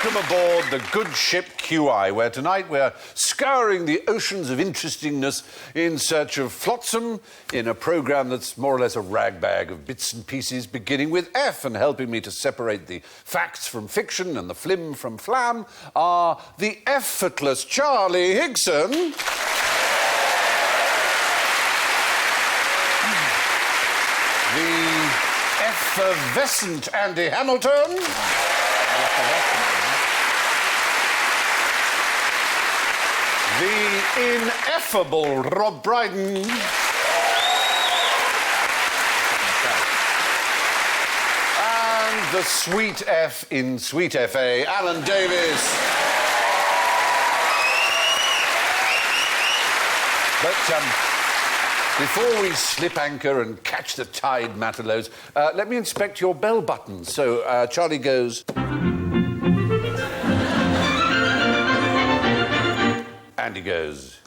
welcome aboard the good ship QI, where tonight we're scouring the oceans of interestingness in search of Flotsam in a programme that's more or less a ragbag of bits and pieces, beginning with F, and helping me to separate the facts from fiction and the flim from flam are the effortless Charlie Higson. The effervescent Andy Hamilton. The ineffable Rob Brydon. And the sweet F in sweet FA, Alan Davis. But before we slip anchor and catch the tide, Matterlows, let me inspect your bell buttons. So Charlie goes... Andy goes...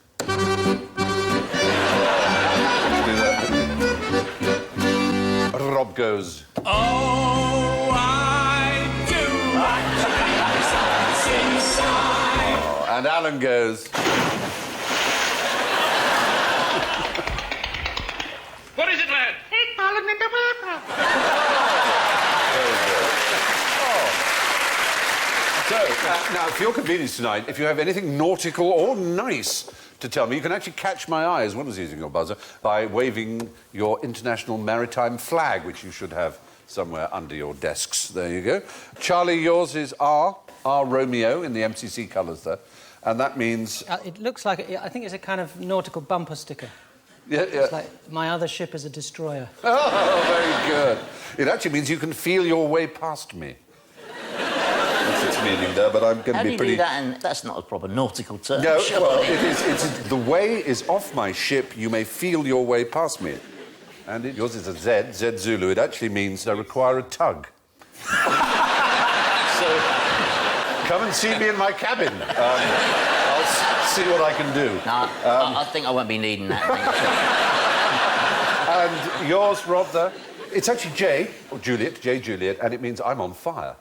Rob goes... Oh, I do like to inside. Oh, and Alan goes... What is it, lad? Hey, darling, in the water. So, now, for your convenience tonight, if you have anything nautical or nice to tell me, you can actually catch my eye, as well as using your buzzer, by waving your international maritime flag, which you should have somewhere under your desks. There you go. Charlie, yours is R Romeo in the MCC colours there, and that means... it looks like... I think it's a kind of nautical bumper sticker. Yeah. It's like, my other ship is a destroyer. Oh, very good. It actually means you can feel your way past me. That's its meaning there, but I'm going to be pretty... How do you do that? And that's not a proper nautical term. No, surely. well, it's the way is off my ship. You may feel your way past me. And yours is a Z, Z Zulu. It actually means I require a tug. So, come and see me in my cabin. I'll see what I can do. No, I think I won't be needing that. And yours, Rob, there? It's actually J, or Juliet, J Juliet, and it means I'm on fire.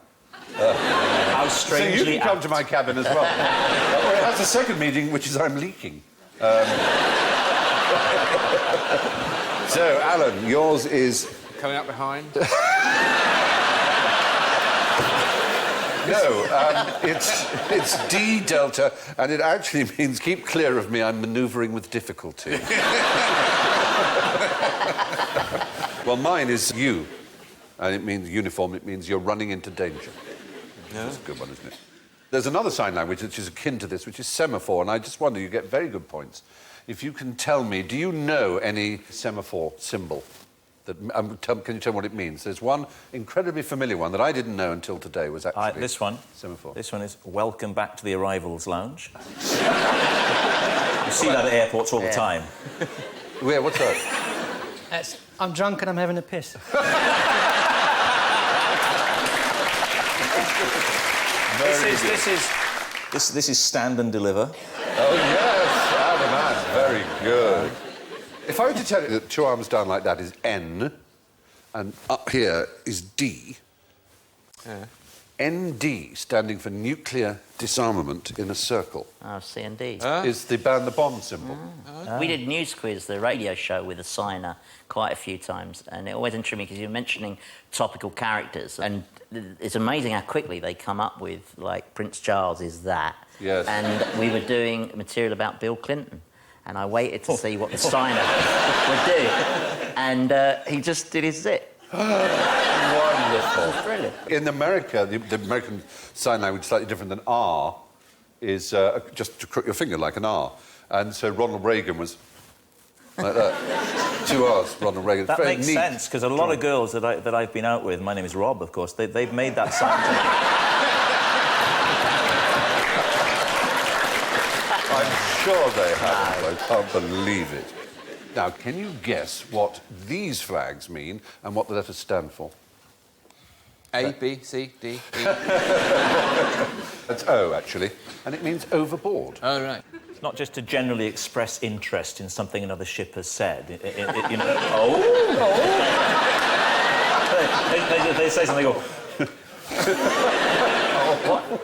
How strangely So you can come to my cabin as well. Or it has a second meaning, which is I'm leaking. So, Alan, yours is... Coming up behind. No, it's D Delta, and it actually means keep clear of me, I'm manoeuvring with difficulty. Well, mine is U, and it means uniform, it means you're running into danger. Yeah. That's a good one, isn't it? There's another sign language which is akin to this, which is semaphore, and I just wonder, you get very good points. If you can tell me, do you know any semaphore symbol? That, can you tell me what it means? There's one incredibly familiar one that I didn't know until today was actually... this one. Semaphore. This one is Welcome Back to the Arrivals Lounge. You see that at airports all the time. Where, what's that? I'm drunk and I'm having a piss. This is Stand and Deliver. Oh, yes, man, very good. If I were to tell you that 2 arms down like that is N, and up here is D, ND, standing for nuclear disarmament in a circle, Oh, C and D. is the ban the bomb symbol. We did News Quiz, the radio show, with a signer quite a few times, and it always intrigued me because you're mentioning topical characters, and it's amazing how quickly they come up with, like, Prince Charles is that. Yes. And we were doing material about Bill Clinton, and I waited to see what the signer would do, and he just did his zit. Wonderful. Brilliant. In America, the American sign language, slightly different than R, is just to crook your finger like an R. And so Ronald Reagan was like that. 2 R's, Ronald Reagan. That very makes neat. sense, because a lot of girls that I've been out with, my name is Rob, of course, they've made that sign. I'm sure they have. I can't believe it. Now, can you guess what these flags mean and what the letters stand for? A, B, C, D, E. That's O, actually, and it means overboard. Oh, right. It's not just to generally express interest in something another ship has said. You know... They say something, they go...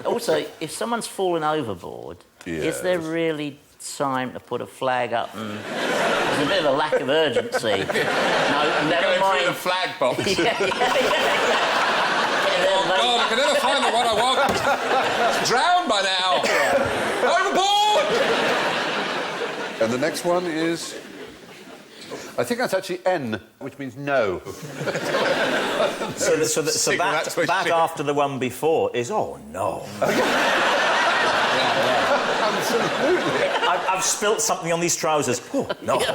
Also, if someone's fallen overboard, is there Yes. really time to put a flag up? And there's a bit of a lack of urgency. No, never Going through mind. the flag box. Oh, God, I can never find the one I want. It's drowned by now. Overboard! And the next one is... I think that's actually N, which means no. So Signal that, that to a that ship. after the one before is, oh, no. Absolutely. I've spilt something on these trousers. Oh, no. We've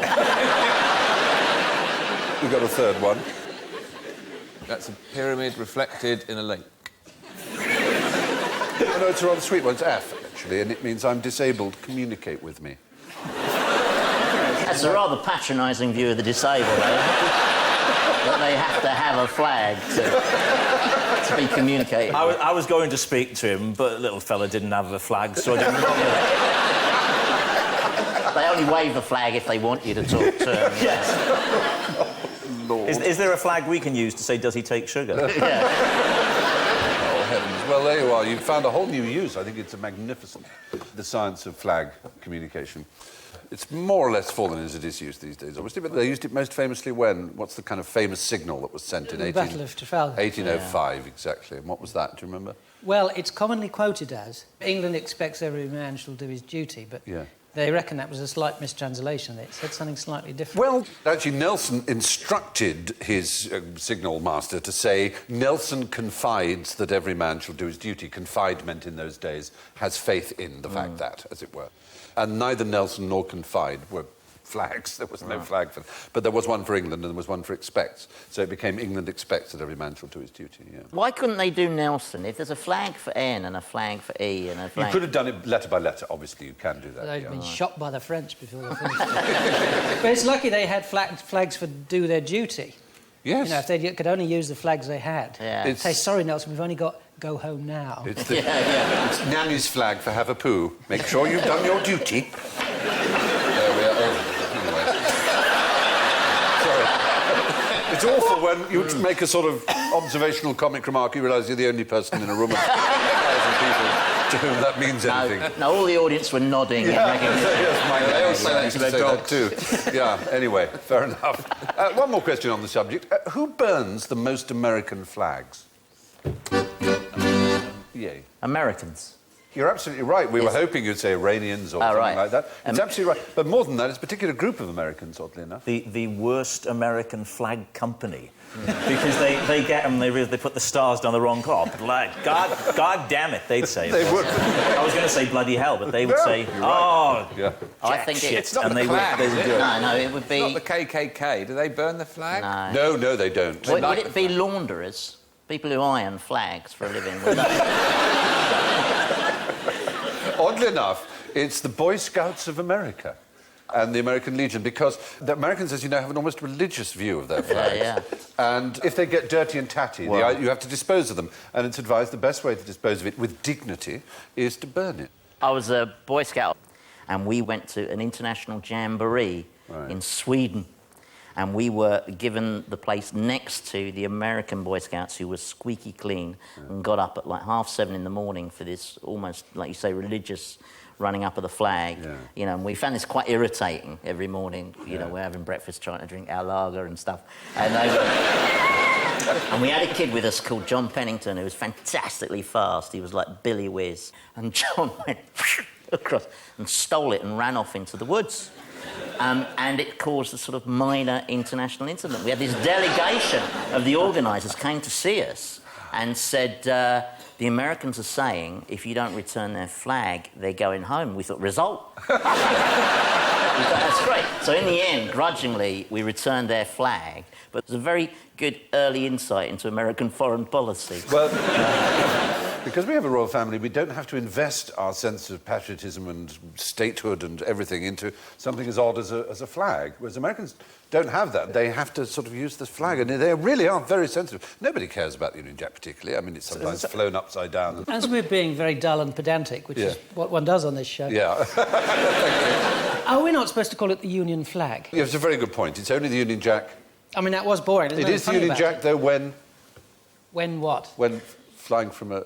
got a third one. That's a pyramid reflected in a lake. Oh, no, it's a rather sweet one. It's F, actually, and it means I'm disabled. Communicate with me. That's a rather patronising view of the disabled, though. That they have to have a flag to be communicated. I was going to speak to him, but the little fella didn't have a flag, so I didn't bother. They only wave the flag if they want you to talk to them. Yes. Is there a flag we can use to say, does he take sugar? Yeah. Oh, heavens. Well, there you are. You've found a whole new use. I think it's a magnificent... The science of flag communication. It's more or less fallen as it is used these days, obviously, but they used it most famously when? What's the kind of famous signal that was sent in The Battle of Trafalgar. 1805, exactly. And what was that? Do you remember? Well, it's commonly quoted as England expects every man shall do his duty, but Yeah. they reckon that was a slight mistranslation. It said something slightly different. Well, actually, Nelson instructed his signal master to say, Nelson confides that every man shall do his duty. Confide meant in those days has faith in the fact that, as it were. And neither Nelson nor confide were flags. There was no flag for them. But there was one for England and there was one for expects. So it became England expects that every man shall do his duty, yeah. Why couldn't they do Nelson? If there's a flag for N and a flag for E and a You flag... could have done it letter by letter. Obviously, you can do that. They'd yeah. been shot by the French before they finished it. But it's lucky they had flags for do their duty. Yes. You know, if they could only use the flags they had. Yeah. It's- Say, sorry, Nelson, we've only got go home now. It's, it's Nanny's flag for have a poo. Make sure you've done your duty. There we are. Oh, anyway. Sorry. It's awful when you make a sort of observational comic remark, you realise you're the only person in a room of 1,000 people to whom that means anything. No, all the audience were nodding. in recognition. Yes, my They all say that used to their say dogs. that too. Yeah, anyway, fair enough. One more question on the subject. Who burns the most American flags? Yay. Americans. You're absolutely right. We were hoping you'd say Iranians or something right. like that. It's absolutely right. But more than that, it's a particular group of Americans, oddly enough. The worst American flag company. Because they get them, they put the stars down the wrong cop. Like, God damn it, they'd say. They would. I was going to say bloody hell, but they would No, say, you're right. oh, Yeah. I jack think shit. it's not and the they Klan, would is it? do it. No, it would be... Not the KKK. Do they burn the flag? No. No, they don't. Would it be launderers? People who iron flags for a living? Would that... Oddly enough, it's the Boy Scouts of America and the American Legion, because the Americans, as you know, have an almost religious view of their flags. yeah. And if they get dirty and tatty, you have to dispose of them. And it's advised the best way to dispose of it with dignity is to burn it. I was a Boy Scout, and we went to an international jamboree in Sweden. And we were given the place next to the American Boy Scouts, who was squeaky clean, and got up at like 7:30 in the morning for this almost, like you say, religious running up of the flag. Yeah. You know, and we found this quite irritating every morning. You know, we're having breakfast, trying to drink our lager and stuff. And they were... And we had a kid with us called John Pennington, who was fantastically fast. He was like Billy Whiz. And John went across and stole it and ran off into the woods. And it caused a sort of minor international incident. We had this delegation of the organisers came to see us and said, the Americans are saying if you don't return their flag, they're going home. We thought, result. We thought, that's great. So in the end, grudgingly, we returned their flag. But it was a very good early insight into American foreign policy. Well, because we have a royal family, we don't have to invest our sense of patriotism and statehood and everything into something as odd as a flag, whereas Americans don't have that. They have to sort of use this flag, and they really are very sensitive. Nobody cares about the Union Jack particularly. I mean, it's sometimes flown upside down. As we're being very dull and pedantic, which is what one does on this show, Yeah. are we not supposed to call it the Union flag? Yeah, it's a very good point. It's only the Union Jack. I mean, that was boring. There's It nothing is the funny Union about Jack, it. though, when When what? flying from a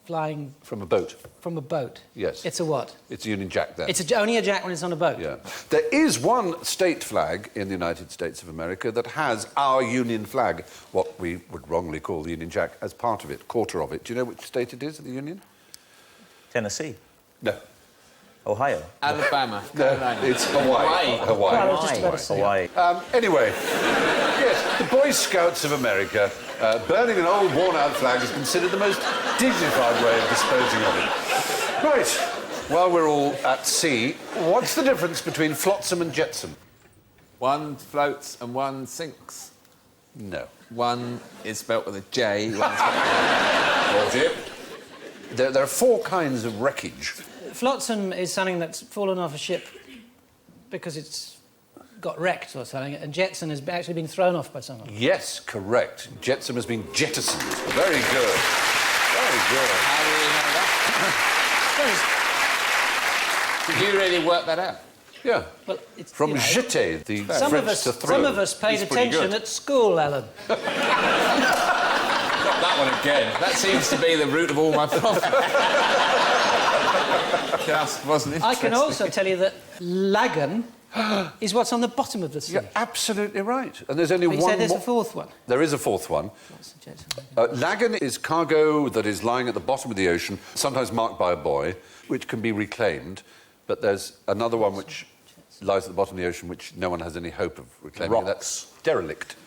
flying From a boat. from a boat. Yes. It's a what? It's a Union Jack then. It's only a Jack when it's on a boat. Yeah. There is one state flag in the United States of America that has our Union flag, what we would wrongly call the Union Jack, as part of it, quarter of it. Do you know which state it is in the Union? Tennessee. No. Ohio. Alabama. No, it's Hawaii. Well, I was just about to say. Hawaii. Anyway, yes, the Boy Scouts of America, burning an old worn-out flag is considered the most dignified way of disposing of it. Right, while we're all at sea, what's the difference between Flotsam and Jetsam? One floats and one sinks. No. One is spelt with a J, one's spelt with a There are four kinds of wreckage. Flotsam is something that's fallen off a ship because it's got wrecked or something, and Jetsam has actually been thrown off by someone. Yes, correct. Jetsam has been jettisoned. Very good. Very good. How do we know that? Did you really work that out? Yeah. Well, it's, From you know, jeter, the some French of us, to throw. some of us paid He's pretty attention good. at school, Alan. Not that one again. That seems to be the root of all my problems. Just wasn't I interested. can also tell you that lagan is what's on the bottom of the sea. You're absolutely right. And there's only But you one said there's more. a fourth one. There is a fourth one. Lagan is cargo that is lying at the bottom of the ocean, sometimes marked by a buoy, which can be reclaimed. But there's another one which lies at the bottom of the ocean which no one has any hope of reclaiming. and That's derelict.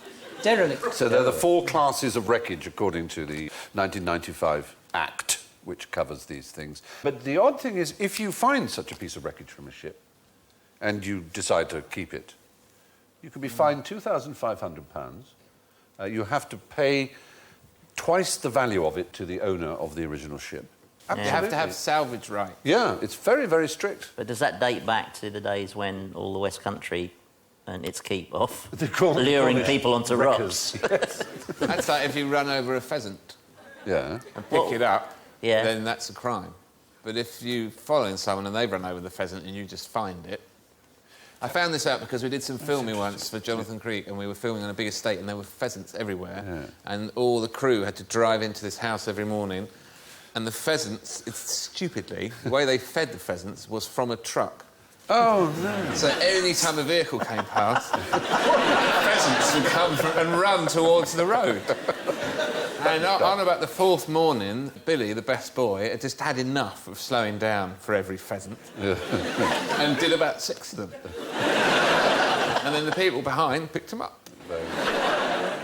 Derelict. So they're the four classes of wreckage according to the 1995 Act, which covers these things. But the odd thing is, if you find such a piece of wreckage from a ship and you decide to keep it, you can be fined £2,500. You have to pay twice the value of it to the owner of the original ship. You have to have salvage right. Yeah, it's very, very strict. But does that date back to the days when all the West Country and its keep off, They call them luring Cornish people onto wreckers. rocks? That's like if you run over a pheasant Yeah. and pick it up, yeah. then that's a crime. But if you're following someone and they've run over the pheasant and you just find it... I found this out because we did some filming once for Jonathan Creek and we were filming on a big estate and there were pheasants everywhere and all the crew had to drive into this house every morning and the pheasants, stupidly, the way they fed the pheasants was from a truck. Oh, no. So any time a vehicle came past, pheasants would come and run towards the road. And on about the fourth morning, Billy, the best boy, had just had enough of slowing down for every pheasant and did about 6 of them. And then the people behind picked him up.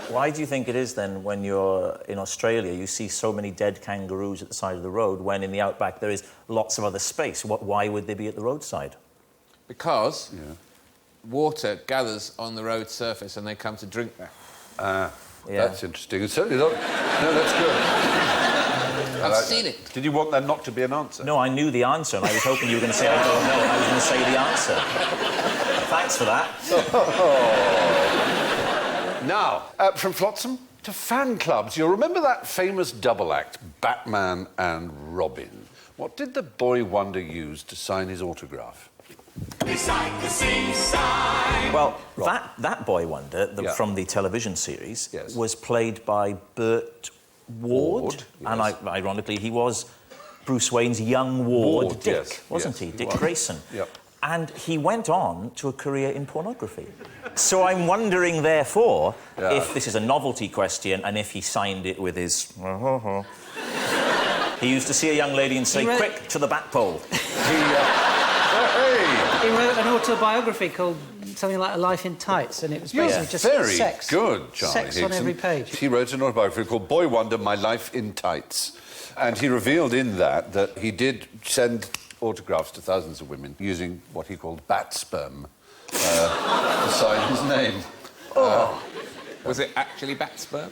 Why do you think it is then when you're in Australia you see so many dead kangaroos at the side of the road when in the outback there is lots of other space? Why would they be at the roadside? Because water gathers on the road surface and they come to drink there. Yeah. That's interesting. It's certainly not... No, that's good. I've seen it. Did you want that not to be an answer? No, I knew the answer and I was hoping you were going to say I don't know. I was going to say the answer. Thanks for that. Now, from Flotsam to fan clubs. You'll remember that famous double act, Batman and Robin. What did the boy wonder use to sign his autograph? Beside the seaside. Well, that boy wonder from the television series was played by Burt Ward. And ironically, he was Bruce Wayne's young ward Dick, wasn't he? Dick Grayson. Yep. And he went on to a career in pornography. So I'm wondering, therefore, if this is a novelty question and if he signed it with his... He used to see a young lady and say, quick, to the bat pole. He wrote an autobiography called something like A Life in Tights, and it was basically just very sex. good, Charlie Sex on Higson. every page. He wrote an autobiography called Boy Wonder, My Life in Tights. And he revealed in that he did send autographs to thousands of women using what he called bat sperm to sign his name. Was it actually bat sperm?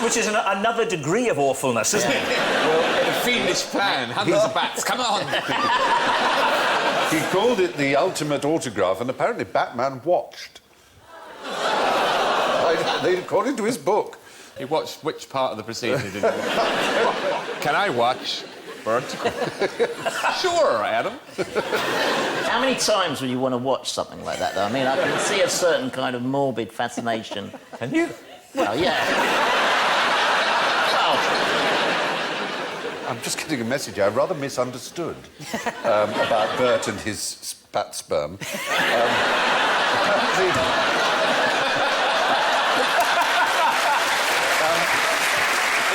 Which is another degree of awfulness, isn't it? Well, a fiendish plan. Hundreds of bats. Come on. He called it the ultimate autograph, and apparently Batman watched. According to his book. He watched which part of the proceeding did he watch? Can I watch? Bert? Sure, Adam. How many times would you want to watch something like that, though? I mean, I can see a certain kind of morbid fascination. Can you? Well, yeah. I'm just getting a message here. I rather misunderstood about Bert and his spat sperm. Apparently...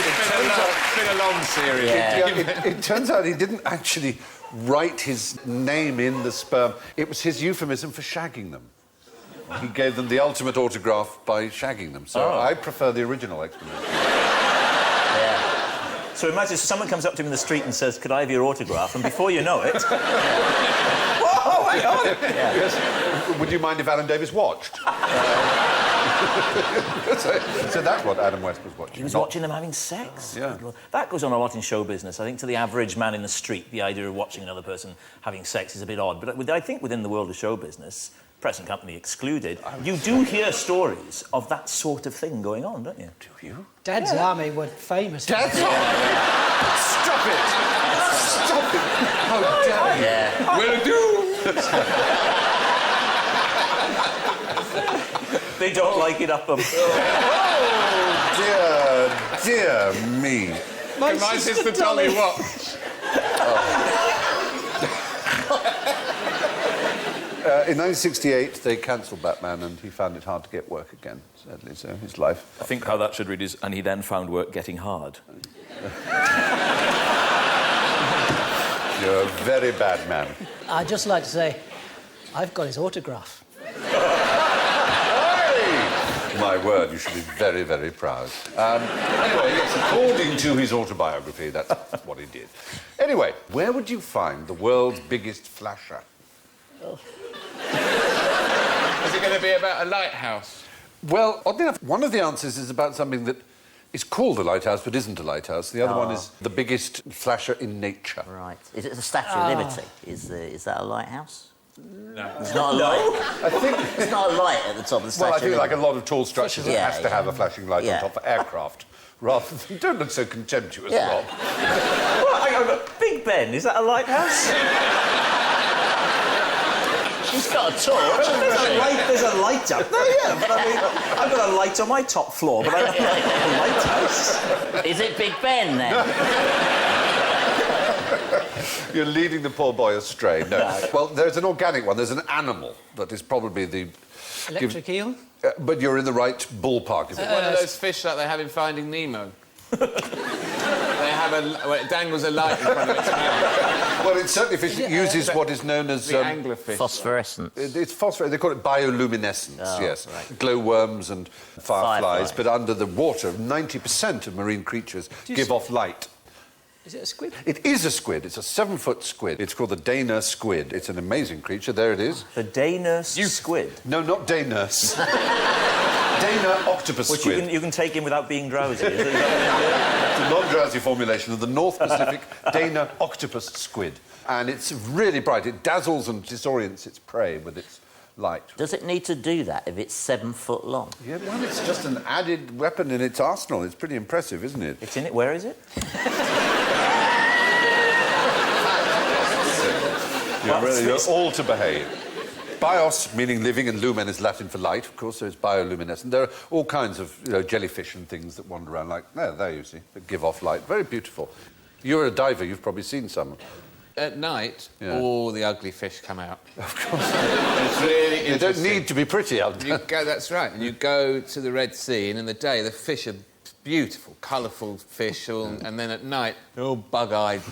It's been a long series. It turns out he didn't actually write his name in the sperm. It was his euphemism for shagging them. He gave them the ultimate autograph by shagging them. So I prefer the original explanation. Yeah. So imagine someone comes up to him in the street and says, "Could I have your autograph?" And before you know it... Whoa, hang on! Yeah. Yes. Would you mind if Alan Davis watched? So that's what Adam West was watching. He was watching them having sex. Yeah. That goes on a lot in show business. I think to the average man in the street, the idea of watching another person having sex is a bit odd. But I think within the world of show business, press and company excluded, you do hear stories of that sort of thing going on, don't you? Do you? Dad's Army were famous. Dad's Army? Stop it! Stop it! How dare you? Yeah. Will do! They don't like it up them. Oh, dear me. My sister told me what? In 1968, they cancelled Batman, and he found it hard to get work again, sadly, so his life... I think how that should read is, and he then found work getting hard. You're a very bad man. I'd just like to say, I've got his autograph. My word, you should be very, very proud. Anyway, yes, according to his autobiography, that's what he did. Anyway, where would you find the world's biggest flasher? Is it going to be about a lighthouse? Well, oddly enough, one of the answers is about something that is called a lighthouse but isn't a lighthouse. The other one is the biggest flasher in nature. Right. Is it the Statue of Liberty? Is that a lighthouse? No. It's not a light. I think... It's not a light at the top of the Statue Well, I of think like Liberty. a lot of tall structures, it has to have a flashing light on top for aircraft. Rather than... Don't look so contemptuous, Rob. Well, hang on, Big Ben, is that a lighthouse? She's got a torch. There's a light up there, yeah. But I mean, I've got a light on my top floor, but I don't have a lighthouse. Is it Big Ben, then? You're leading the poor boy astray. No. Well, there's an organic one. There's an animal that is probably the... Electric eel? But you're in the right ballpark. One of those fish like they have in Finding Nemo. They have well, it dangles a light in front of its mouth. Well, it's certainly fish that uses what is known as... The anglerfish. Phosphorescence. It's phosphorus. They call it bioluminescence, yes. Right. Glowworms and fireflies. But under the water, 90% of marine creatures give off light. Is it a squid? It is a squid. It's a 7-foot squid. It's called the day nurse squid. It's an amazing creature. There it is. The day nurse squid? No, not day nurse. Dana octopus squid. Which you can take in without being drowsy. Is it? It's a non-drowsy formulation of the North Pacific Dana octopus squid. And it's really bright. It dazzles and disorients its prey with its light. Does it need to do that if it's 7 foot long? Yeah, well, it's just an added weapon in its arsenal. It's pretty impressive, isn't it? It's in it. Where is it? You're all to behave. Bios, meaning living, and lumen is Latin for light, of course, so it's bioluminescent. There are all kinds of jellyfish and things that wander around like, there you see, that give off light. Very beautiful. You're a diver, you've probably seen some. At night, all the ugly fish come out. Of course. It's really interesting. They don't need to be pretty, That's right. And you go to the Red Sea, and in the day, the fish are beautiful, colourful fish, and then at night, they're all bug-eyed.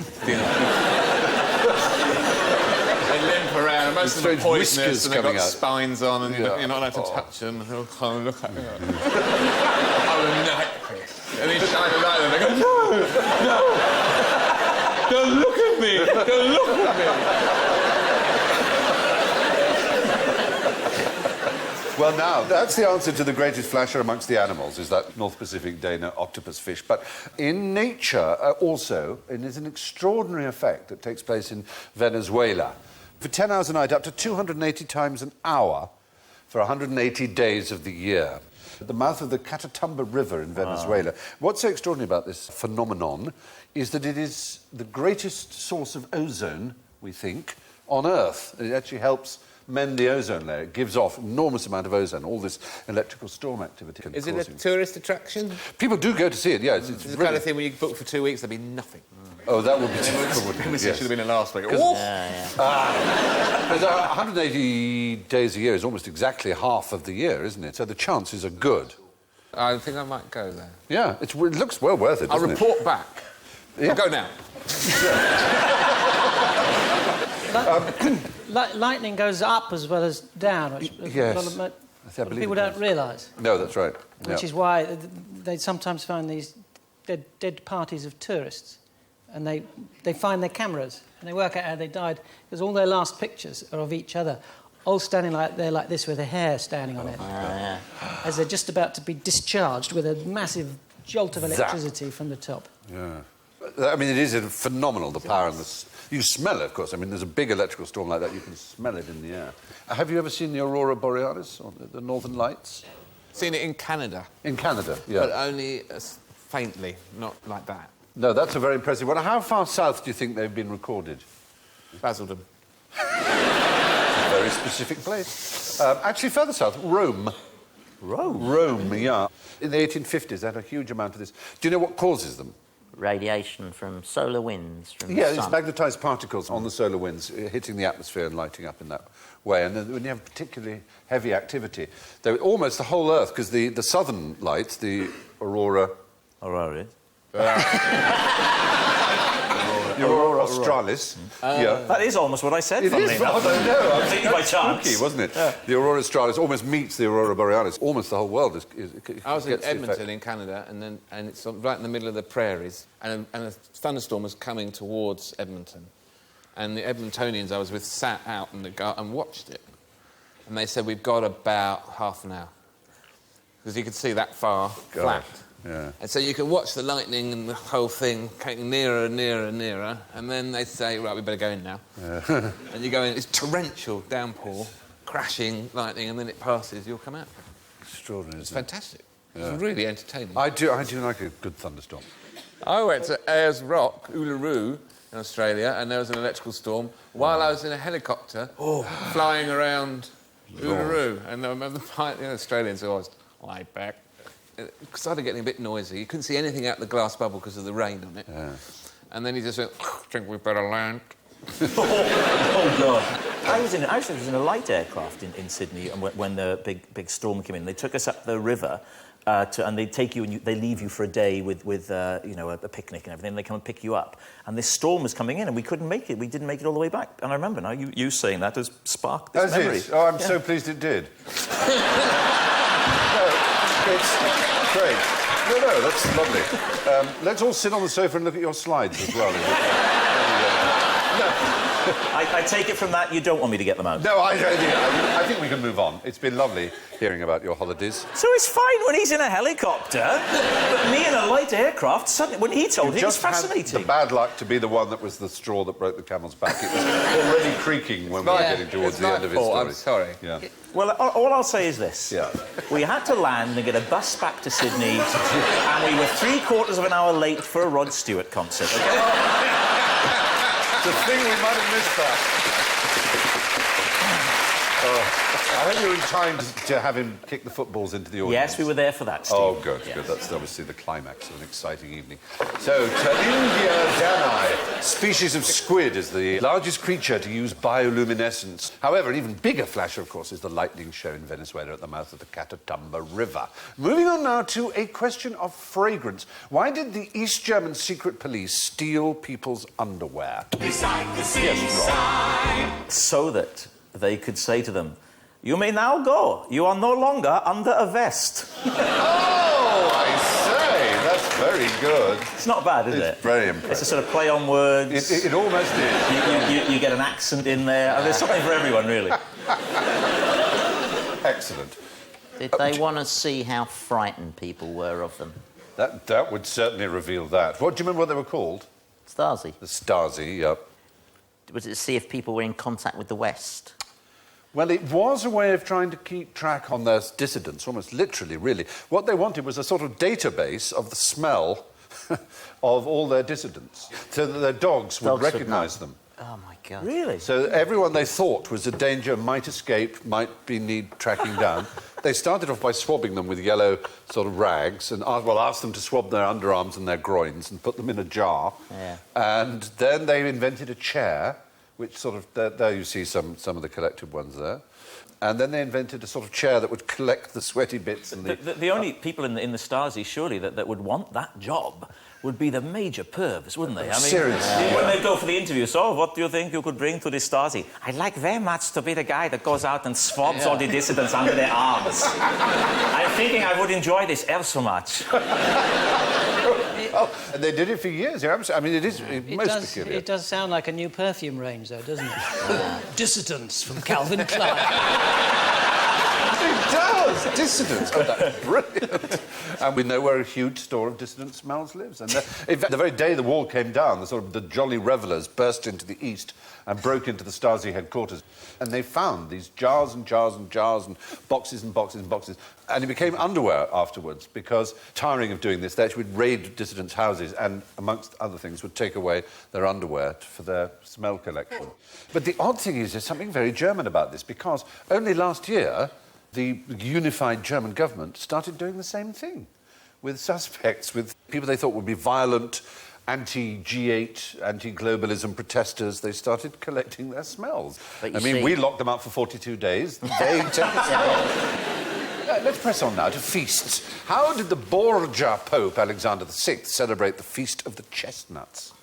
They limp around, and most of them are poisonous, and they've got spines on, and you're not allowed to touch them. They'll kind of look at you. Oh, the night fish. And they shine a light, and they go, no! Don't look at me! Don't look at me! Well, now, that's the answer to the greatest flasher amongst the animals, is that North Pacific Dana octopus fish. But in nature, also, it is an extraordinary effect that takes place in Venezuela. For 10 hours a night, up to 280 times an hour for 180 days of the year. At the mouth of the Catatumbo River in Venezuela. What's so extraordinary about this phenomenon is that it is the greatest source of ozone, we think, on Earth. It actually helps mend the ozone layer. It gives off enormous amount of ozone, all this electrical storm activity. Is it a tourist attraction? People do go to see it, yes. It's the kind of thing when you book for 2 weeks, there'll be nothing. Oh, that would be difficult, wouldn't it? It Yes. should have been in last week. Yeah, yeah. Because 180 days a year is almost exactly half of the year, isn't it? So the chances are good. I think I might go there. Yeah, it looks well worth it, I'll doesn't report back. Yeah. I'll go now. Lightning goes up as well as down, which Yes. a lot of I believe people it don't does. realise. No, that's right. Which is why they sometimes find these dead parties of tourists, and they find their cameras and they work out how they died, because all their last pictures are of each other, all standing like this with their hair standing on it, as they're just about to be discharged with a massive jolt of electricity from the top. Yeah. I mean, it is phenomenal, the power and the... You smell it, of course. I mean, there's a big electrical storm like that, you can smell it in the air. Have you ever seen the Aurora Borealis, or the Northern Lights? Seen it in Canada. In Canada, yeah. But only faintly, not like that. No, that's a very impressive one. How far south do you think they've been recorded? Basildon. A very specific place. Actually, further south, Rome. Rome, yeah. In the 1850s, they had a huge amount of this. Do you know what causes them? Radiation from solar winds, from the Yeah, it's sun. magnetised particles on the solar winds hitting the atmosphere and lighting up in that way. And then when you have particularly heavy activity, almost the whole Earth, because the southern lights, the Aurora... Aurora. The Aurora Australis. Yeah. That is almost what I said. It is, enough. I know. I was Completely by chance. spooky, wasn't it? Yeah. The Aurora Australis almost meets the Aurora Borealis. Almost the whole world is I was in gets the Edmonton effect. in Canada, and it's right in the middle of the prairies, and a thunderstorm was coming towards Edmonton, and the Edmontonians I was with sat out and watched it, and they said we've got about half an hour, because you could see that far flat. Yeah. And so you can watch the lightning and the whole thing getting nearer and nearer and nearer, and then they say, right, we better go in now. Yeah. And you go in, it's torrential downpour, crashing lightning, and then it passes, you'll come out. Extraordinary, It's isn't it? fantastic. It's really entertaining. I do like a good thunderstorm. I went to Ayers Rock, Uluru, in Australia, and there was an electrical storm while I was in a helicopter flying around Uluru. And I remember the Australians always laid back. It started getting a bit noisy. You couldn't see anything out the glass bubble because of the rain on it. Yeah. And then he just went, I think we better land. Oh, God. I was in a light aircraft in Sydney when the big storm came in. They took us up the river, and they take you and they leave you for a day with a picnic and everything. And they come and pick you up. And this storm was coming in, and we couldn't make it. We didn't make it all the way back. And I remember now you saying that has sparked this memory. Oh, I'm so pleased it did. It's great. No, that's lovely. Let's all sit on the sofa and look at your slides as well. I take it from that you don't want me to get them out. No, I think we can move on. It's been lovely hearing about your holidays. So it's fine when he's in a helicopter, but me in a light aircraft, suddenly, when he told me, it was fascinating. The bad luck to be the one that was the straw that broke the camel's back. It was already creaking when we were getting towards the end of his story. I'm sorry. Yeah. Well, all I'll say is this. Yeah. We had to land and get a bus back to Sydney, and we were 3/4 of an hour late for a Rod Stewart concert, OK? It's a thing we might have missed that. I hope you were in time to have him kick the footballs into the audience. Yes, we were there for that, Steve. Oh, good, good. That's obviously the climax of an exciting evening. So, Talindia dani, species of squid, is the largest creature to use bioluminescence. However, an even bigger flasher, of course, is the lightning show in Venezuela at the mouth of the Catatumbo River. Moving on now to a question of fragrance. Why did the East German secret police steal people's underwear? Beside the seaside. Yes, Rob. So that they could say to them, "You may now go. You are no longer under a vest." Oh, I say, that's very good. It's not bad, is it? It's very impressive. It's a sort of play on words. It almost is. You get an accent in there. I mean, there's something for everyone, really. Excellent. Did they want to see how frightened people were of them? That would certainly reveal that. What do you remember what they were called? Stasi. The Stasi, yep. Was it to see if people were in contact with the West? Well, it was a way of trying to keep track on their dissidents, almost literally, really. What they wanted was a sort of database of the smell of all their dissidents, so that their dogs would recognise them. Oh, my God. Really? So everyone they thought was a danger, might escape, might need tracking down. They started off by swabbing them with yellow sort of rags and asked them to swab their underarms and their groins and put them in a jar. Yeah. And then they invented a chair, which sort of... There you see some of the collected ones there. And then they invented a sort of chair that would collect the sweaty bits and the only people in the Stasi, surely, that would want that job would be the major pervs, wouldn't they? I mean, seriously. When they go for the interview, so what do you think you could bring to the Stasi? I'd like very much to be the guy that goes out and swabs all the dissidents under their arms. I'm thinking I would enjoy this ever so much. Oh, and they did it for years. You're absolutely, I mean, it is most peculiar. It does sound like a new perfume range, though, doesn't it? Dissidents from Calvin Klein. It does! Dissidents. Oh, that's brilliant. And we know where a huge store of dissident smells lives. And in fact, the very day the wall came down, the jolly revellers burst into the east and broke into the Stasi headquarters. And they found these jars and jars and jars and boxes and boxes and boxes. And it became underwear afterwards because, tiring of doing this, they actually would raid dissidents' houses and, amongst other things, would take away their underwear for their smell collection. But the odd thing is, there's something very German about this because only last year the unified German government started doing the same thing with suspects, with people they thought would be violent, anti-G8, anti-globalism protesters. They started collecting their smells. I mean, we locked them up for 42 days. They took it. Let's press on now to feasts. How did the Borgia Pope Alexander VI celebrate the Feast of the Chestnuts?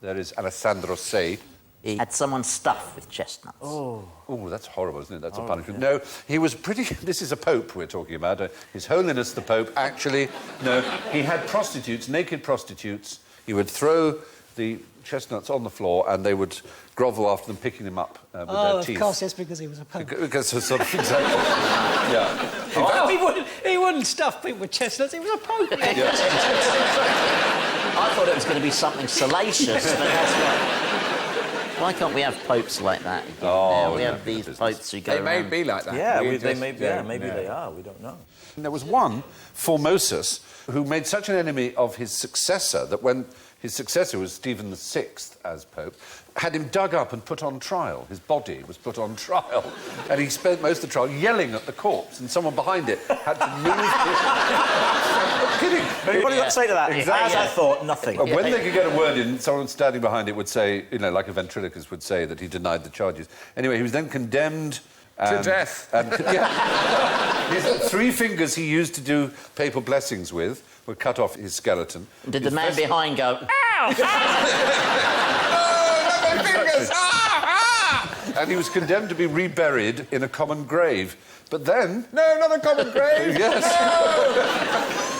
There is Alessandro Say. He had someone stuffed with chestnuts. Oh, that's horrible, isn't it? That's a punishment. Yeah. No, he was pretty... This is a pope we're talking about. His Holiness the Pope. Actually, no, he had prostitutes, naked prostitutes. He would throw the chestnuts on the floor and they would grovel after them, picking them up with their teeth. Of course, it's because he was a pope. Because sort of... Exactly. Yeah. He wouldn't stuff people with chestnuts. He was a pope. I thought it was going to be something salacious, but that's not... Why can't we have popes like that? We have these popes who go They may around. be like that. Yeah, maybe they are. We don't know. And there was one, Formosus, who made such an enemy of his successor that when his successor was Stephen VI as Pope, had him dug up and put on trial. His body was put on trial. And he spent most of the trial yelling at the corpse, and someone behind it had to move his... I'm kidding. What do you got to say to that? Exactly. As I thought, nothing. When they could get a word in, someone standing behind it would say, you know, like a ventriloquist would say, that he denied the charges. Anyway, he was then condemned... to death. His 3 fingers he used to do papal blessings with were cut off his skeleton. Did the man behind go, ow! Oh, my fingers! And he was condemned to be reburied in a common grave. But then... No, not a common grave! Yes.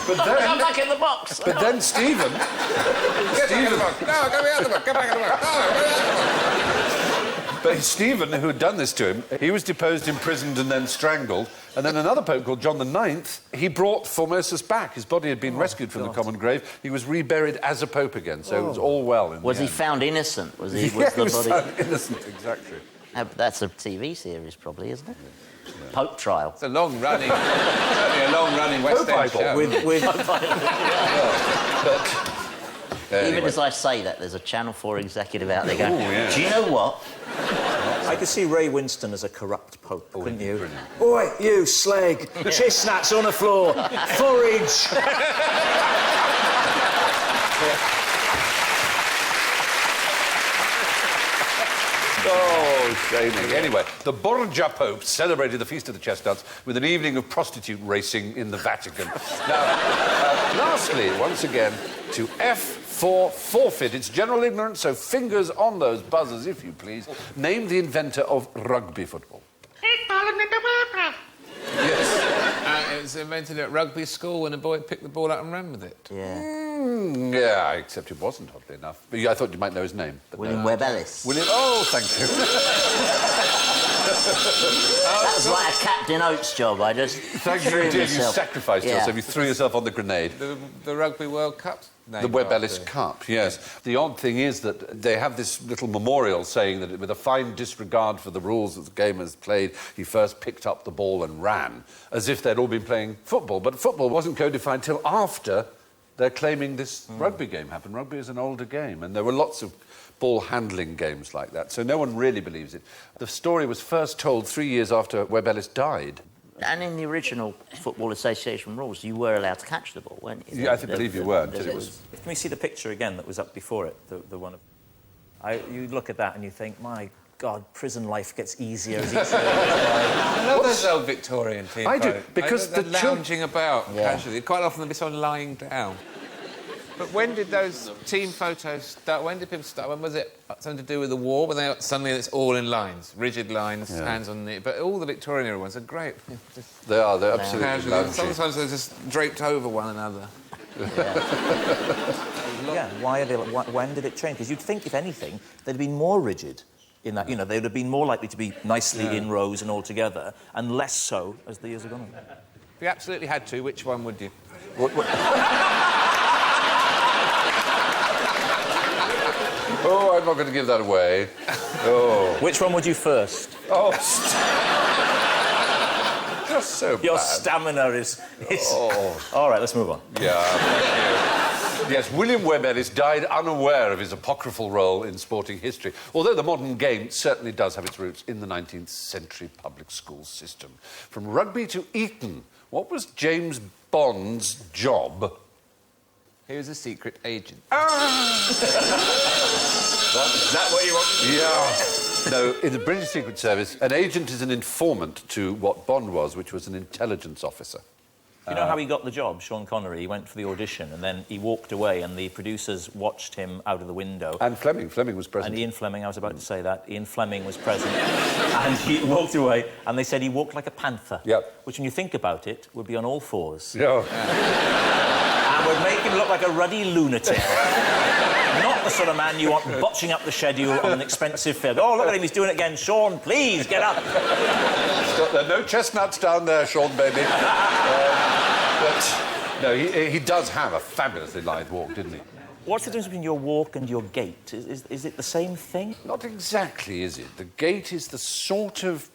But then... Come back in the box! But then Stephen... Get back in the box! No, get me out of the box! Get back in the box! No, get me out of the box! But Stephen, who had done this to him, he was deposed, imprisoned and then strangled. And then another pope called John IX, he brought Formosus back. His body had been rescued from the common grave. He was reburied as a pope again, so it was all well in Was the he end. found innocent? Was he? Yeah, he was body... found innocent, exactly. That's a TV series, probably, isn't it? Yeah. Pope Trial. It's a long-running, certainly a long-running West End show. Even as I say that, there's a Channel 4 executive out there going, do you know what? I could see Ray Winston as a corrupt pope, couldn't you? Brilliant. Oi, you slag! Chestnuts on the floor! Forage! Oh, shaming. Anyway, the Borgia Pope celebrated the Feast of the Chestnuts with an evening of prostitute racing in the Vatican. Now, lastly, once again, to F4 forfeit. It's general ignorance, so fingers on those buzzers, if you please. Name the inventor of rugby football. Yes. It was invented at rugby school when a boy picked the ball up and ran with it. Yeah. Yeah, except it wasn't, oddly enough. But I thought you might know his name. But William Webb Ellis. Oh, thank you. That was like a Captain Oates job. I just Thank you, threw indeed. You myself. sacrificed yourself. You threw yourself on the grenade. The Rugby World Cup? The Webb Ellis Cup, yes. The odd thing is that they have this little memorial saying that with a fine disregard for the rules that the game has played, he first picked up the ball and ran, as if they'd all been playing football. But football wasn't codified till after they're claiming this rugby game happened. Rugby is an older game, and there were lots of ball handling games like that, so no one really believes it. The story was first told 3 years after Webb Ellis died. And in the original Football Association rules, you were allowed to catch the ball, weren't you? Yeah, I believe you were. Until it was... Can we see the picture again that was up before it? The one of... you look at that and you think, my God, prison life gets easier as each day goes by. I love those old Victorian team. I do, because they're lounging about casually. Quite often there'll be someone lying down. But when did those team photos start? When did people start? When was it something to do with the war? When they suddenly it's all in lines, rigid lines, hands on the... But all the Victorian era ones are great. They are, they're absolutely loungy. Sometimes they're just draped over one another. Yeah, why are they... When did it change? Because you'd think, if anything, they'd been more rigid in that, you know, they would have been more likely to be nicely in rows and all together, and less so as the years have gone on. If you absolutely had to, which one would you? Oh, I'm not going to give that away. Oh. Which one would you first? Oh, just so Your bad. stamina is... All right, let's move on. Yeah, thank you. Yes, William Webb Ellis died unaware of his apocryphal role in sporting history, although the modern game certainly does have its roots in the 19th century public school system. From Rugby to Eton, what was James Bond's job? He was a secret agent. Is that what you want? Yeah. No, in the British Secret Service, an agent is an informant to what Bond was, which was an intelligence officer. You know how he got the job, Sean Connery? He went for the audition and then he walked away and the producers watched him out of the window. And Fleming was present. And Ian Fleming, I was about to say that. Ian Fleming was present. And he walked away and they said he walked like a panther. Yep. Which, when you think about it, would be on all fours. Yeah. And would make him look like a ruddy lunatic. Not the sort of man you want botching up the schedule on an expensive film. Oh, look at him, he's doing it again. Sean, please, get up. There are no chestnuts down there, Sean, baby. But, no, he does have a fabulously lithe walk, didn't he? What's the difference between your walk and your gait? Is it the same thing? Not exactly, is it? The gait is the sort of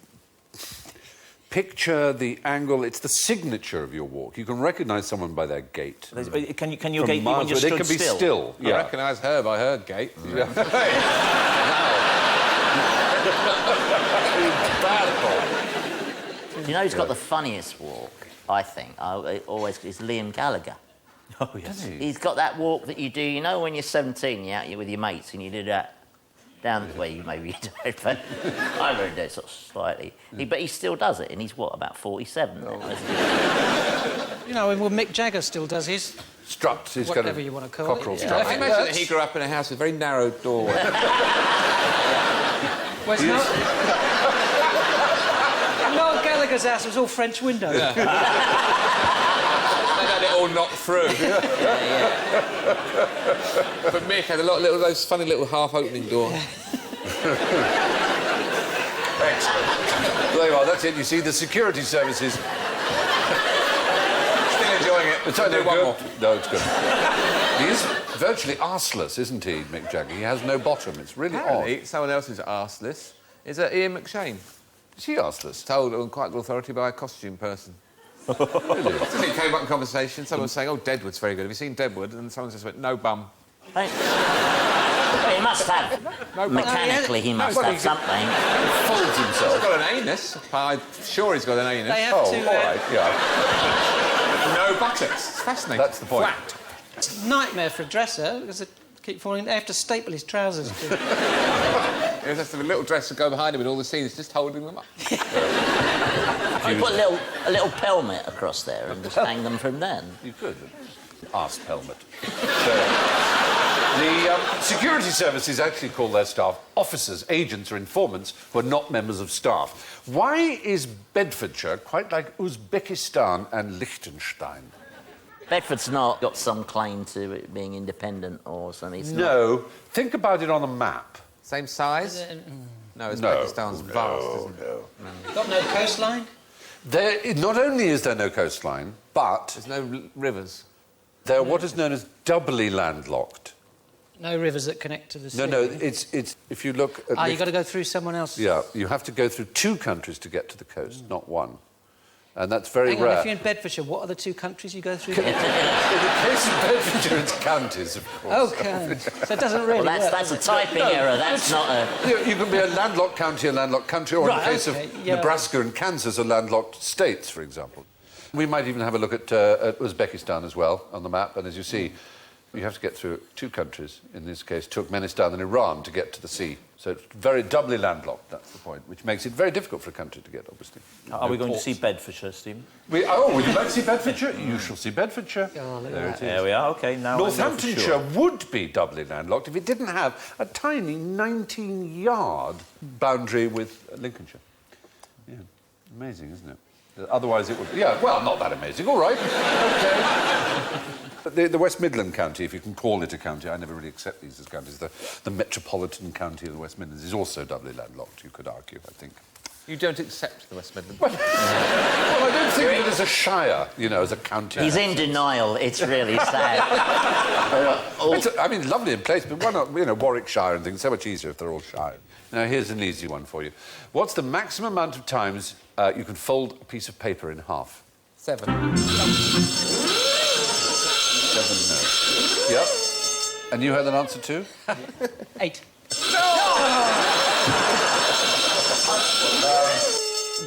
picture, the angle, it's the signature of your walk. You can recognise someone by their gait. Can your gait be when you're stood still? They can be still. I recognise her by her gait. Yeah. You know who's got the funniest walk, I think, is Liam Gallagher. Oh, yes. He's got that walk that you do, you know, when you're 17, you're out with your mates and you do that down the way, maybe you do it, but I really do it sort of slightly. But he still does it, and he's, what, about 47 now, isn't he? You know, well, Mick Jagger still does his... Struts, he's whatever kind of you want to call cockerel it. strut. I imagine that he grew up in a house with a very narrow doorway. Well, it's not... Noel Gallagher's house was all French windows. They had it all knocked through. But Mick had those funny little half-opening doors. Excellent. There you are, that's it. You see, the security services... Still enjoying it. It's only one more. No, it's good. He is virtually arseless, isn't he, Mick Jagger? He has no bottom. It's really odd. Someone else who's arseless is Ian McShane. Is he arseless? Told on quite good authority by a costume person. Really? It came up in conversation. Someone was saying, "Oh, Deadwood's very good. Have you seen Deadwood?" And someone just went, "No bum." Well, he must have. Mechanically, he must have something. He folds himself. He's got an anus. I'm sure he's got an anus. They have Oh, to... all right, yeah. No buttocks. It's fascinating. That's the point. Flat. It's a nightmare for a dresser, because they keep falling... They have to staple his trousers to... He has to have a little dress to go behind him with all the scenes, just holding them up. You put a little pelmet across there and just hang them from then. You could. Arse helmet. The security services actually call their staff officers, agents or informants who are not members of staff. Why is Bedfordshire quite like Uzbekistan and Liechtenstein? Bedford's not got some claim to it being independent or something. It's No. Think about it on a map. Same size? No, Uzbekistan's vast, isn't it? Got no coastline? Not only is there no coastline, but... There's no rivers. They're what is known as doubly landlocked. No rivers that connect to the sea? No, it's if you look at... you've got to go through someone else? Yeah, you have to go through two countries to get to the coast, not one. And that's very Hang on, rare. if you're in Bedfordshire, what are the two countries you go through? In the case of Bedfordshire, it's counties, of course. Okay. So it doesn't really Well, that's a typing error. That's not a... You can be a landlocked county, a landlocked country, or in the case of yeah. Nebraska and Kansas, a landlocked states, for example. We might even have a look at Uzbekistan as well on the map, and as you see, you have to get through two countries, in this case, Turkmenistan and Iran, to get to the sea. So it's very doubly landlocked, that's the point, which makes it very difficult for a country to get, obviously. Are we going to see Bedfordshire, Stephen? Would you like to see Bedfordshire? You shall see Bedfordshire. Oh, there it is. There we are, OK, now Northamptonshire would be doubly landlocked if it didn't have a tiny 19-yard boundary with Lincolnshire. Yeah, amazing, isn't it? Otherwise it would... Yeah, well, not that amazing, all right. OK. But the West Midland County, if you can call it a county, I never really accept these as counties, the Metropolitan County of the West Midlands is also doubly landlocked, you could argue, I think. You don't accept the West Midlands? Well, I don't think of it as a shire, you know, as a county. He's in denial. It's really sad. I mean, lovely in place, but why not, you know, Warwickshire and things, so much easier if they're all shire. Now, here's an easy one for you. What's the maximum amount of times you can fold a piece of paper in half? 7. 7, no. Yep. And you had an answer too? 8.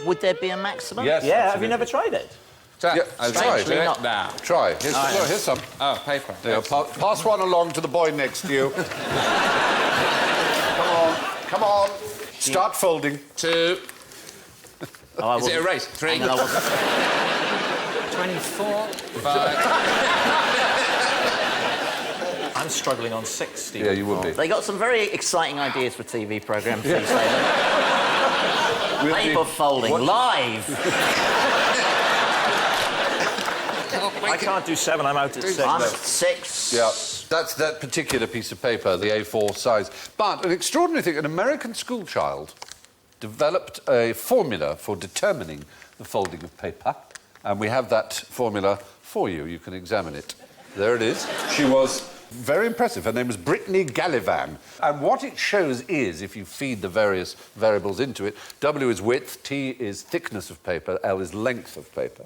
Would there be a maximum? Yes. Yeah, have you never tried it? Try. Yeah, Try. try. Not now. Try. Here's some. Oh, paper. There, pass one along to the boy next to you. Come on. Start folding. 2. Oh, Is it a race? 3. 24. 5. I'm struggling on 6, Stephen. Yeah, you would be. They got some very exciting ideas for TV programmes these days. Paper folding, live. I can't do 7, I'm out at 6. I'm at 6. Yeah, that's that particular piece of paper, the A4 size. But an extraordinary thing, an American schoolchild developed a formula for determining the folding of paper, and we have that formula for you. You can examine it. There it is. She was very impressive. Her name was Brittany Gallivan. And what it shows is, if you feed the various variables into it, W is width, T is thickness of paper, L is length of paper,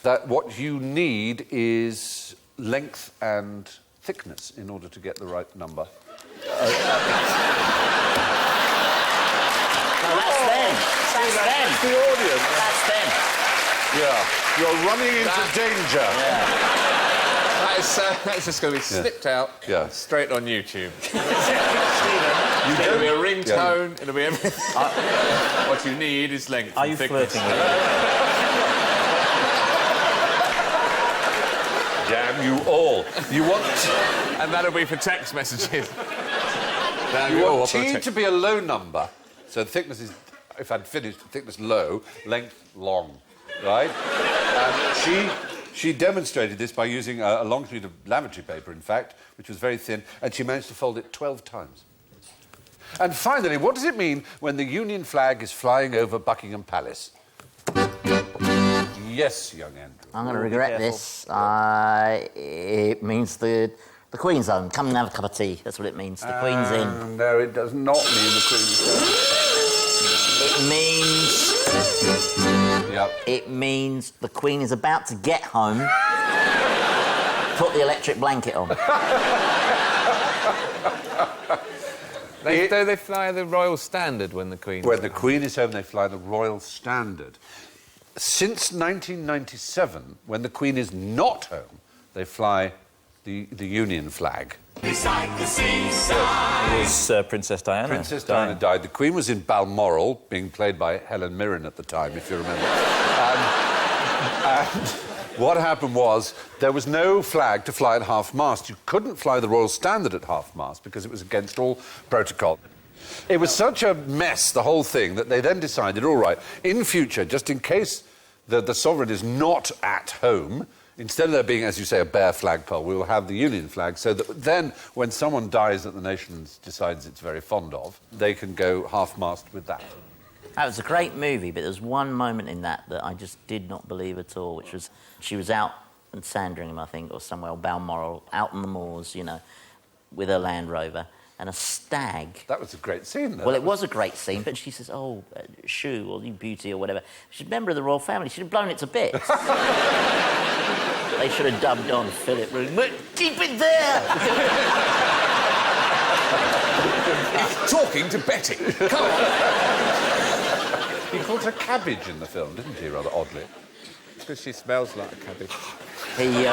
that what you need is length and thickness in order to get the right number. That's them. That's them. The audience. That's them. Yeah. You're running into danger. Yeah. That's just going to be snipped out straight on YouTube. It'll be a ringtone, it'll be everything. What you need is length Are and you thickness. flirting with me? Damn you all. You want... And that'll be for text messages. You want T to be a low number, so thickness is, if I'd finished, thickness low, length long, right? And she demonstrated this by using a long sheet of lavatory paper, in fact, which was very thin, and she managed to fold it 12 times. And finally, what does it mean when the Union flag is flying over Buckingham Palace? Yes, young Andrew. I'm going to regret this. It means the Queen's home. Come and have a cup of tea. That's what it means. The Queen's in. No, it does not mean the Queen's home. It means... Yep. It means the Queen is about to get home. Put the electric blanket on. Do they fly the Royal Standard when the Queen... When the Queen is home, they fly the Royal Standard. Since 1997, when the Queen is not home, they fly the Union flag. Beside the seaside. It was Princess Diana. Princess Diana died. The Queen was in Balmoral, being played by Helen Mirren at the time, if you remember. And what happened was there was no flag to fly at half-mast. You couldn't fly the Royal Standard at half-mast because it was against all protocol. It was such a mess, the whole thing, that they then decided, all right, in future, just in case the sovereign is not at home, instead of there being, as you say, a bare flagpole, we will have the Union flag, so that then, when someone dies that the nation decides it's very fond of, they can go half-mast with that. That was a great movie, but there was one moment in that I just did not believe at all, which was she was out in Sandringham, I think, or somewhere, or Balmoral, out on the moors, you know, with her Land Rover, and a stag. That was a great scene, though. Well, it was a great scene, but she says, oh, Shoo, or you Beauty, or whatever. She's a member of the royal family. She'd have blown it to bits. They should have dubbed on Philip. Keep it there! He's talking to Betty. Come on. He called her cabbage in the film, didn't he, rather oddly? Because she smells like a cabbage. He,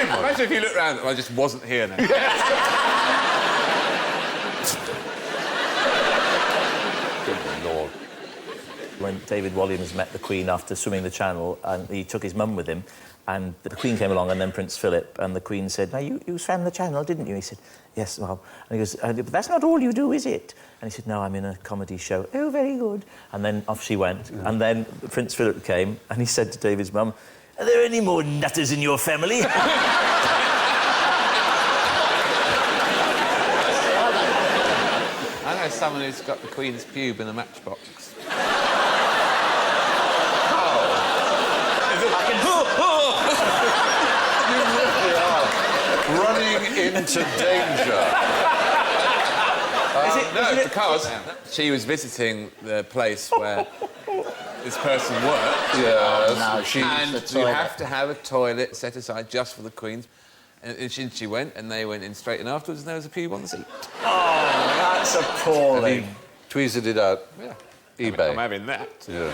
Imagine if you look round and I just wasn't here now. Good Lord. When David Walliams met the Queen after swimming the Channel, and he took his mum with him, and the Queen came along and then Prince Philip, and the Queen said, now, you swam the Channel, didn't you? He said, yes, Mum. And he goes, but that's not all you do, is it? And he said, no, I'm in a comedy show. Oh, very good. And then off she went. Yeah. And then Prince Philip came, and he said to David's mum, are there any more nutters in your family? I know someone who's got the Queen's pube in a matchbox. Running into danger. Because she was visiting the place where this person worked. Yeah, no, and you have to have a toilet set aside just for the Queen's. And she went, and they went in straight in afterwards, and there was a pube on the seat. Oh, that's appalling. He tweeted it out. Yeah. eBay. I'm having that. Yeah.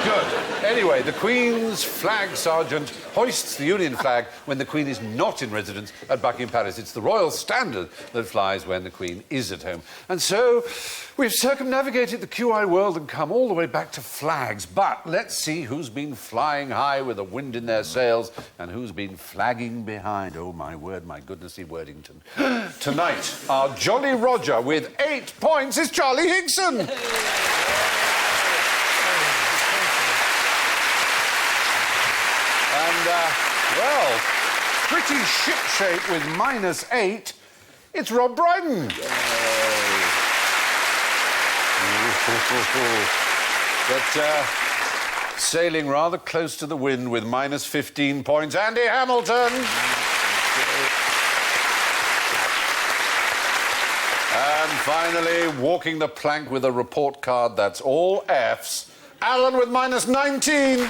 Good. Anyway, the Queen's flag sergeant hoists the Union flag when the Queen is not in residence at Buckingham Palace. It's the royal standard that flies when the Queen is at home. And so we've circumnavigated the QI world and come all the way back to flags. But let's see who's been flying high with the wind in their sails and who's been flagging behind. Oh, my word, my goodnessy Wordington. Tonight, our Jolly Roger with 8 points is Charlie Higson. And, well, pretty ship-shape with -8, it's Rob Brydon. But sailing rather close to the wind with -15 points, Andy Hamilton. And finally, walking the plank with a report card that's all Fs, Alan with -19.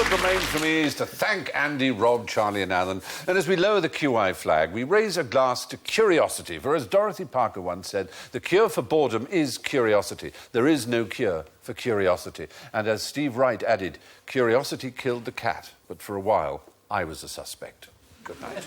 Remains for me is to thank Andy, Rob, Charlie and Alan. And as we lower the QI flag, we raise a glass to curiosity. For as Dorothy Parker once said, the cure for boredom is curiosity. There is no cure for curiosity. And as Steve Wright added, curiosity killed the cat, but for a while, I was a suspect. Good night.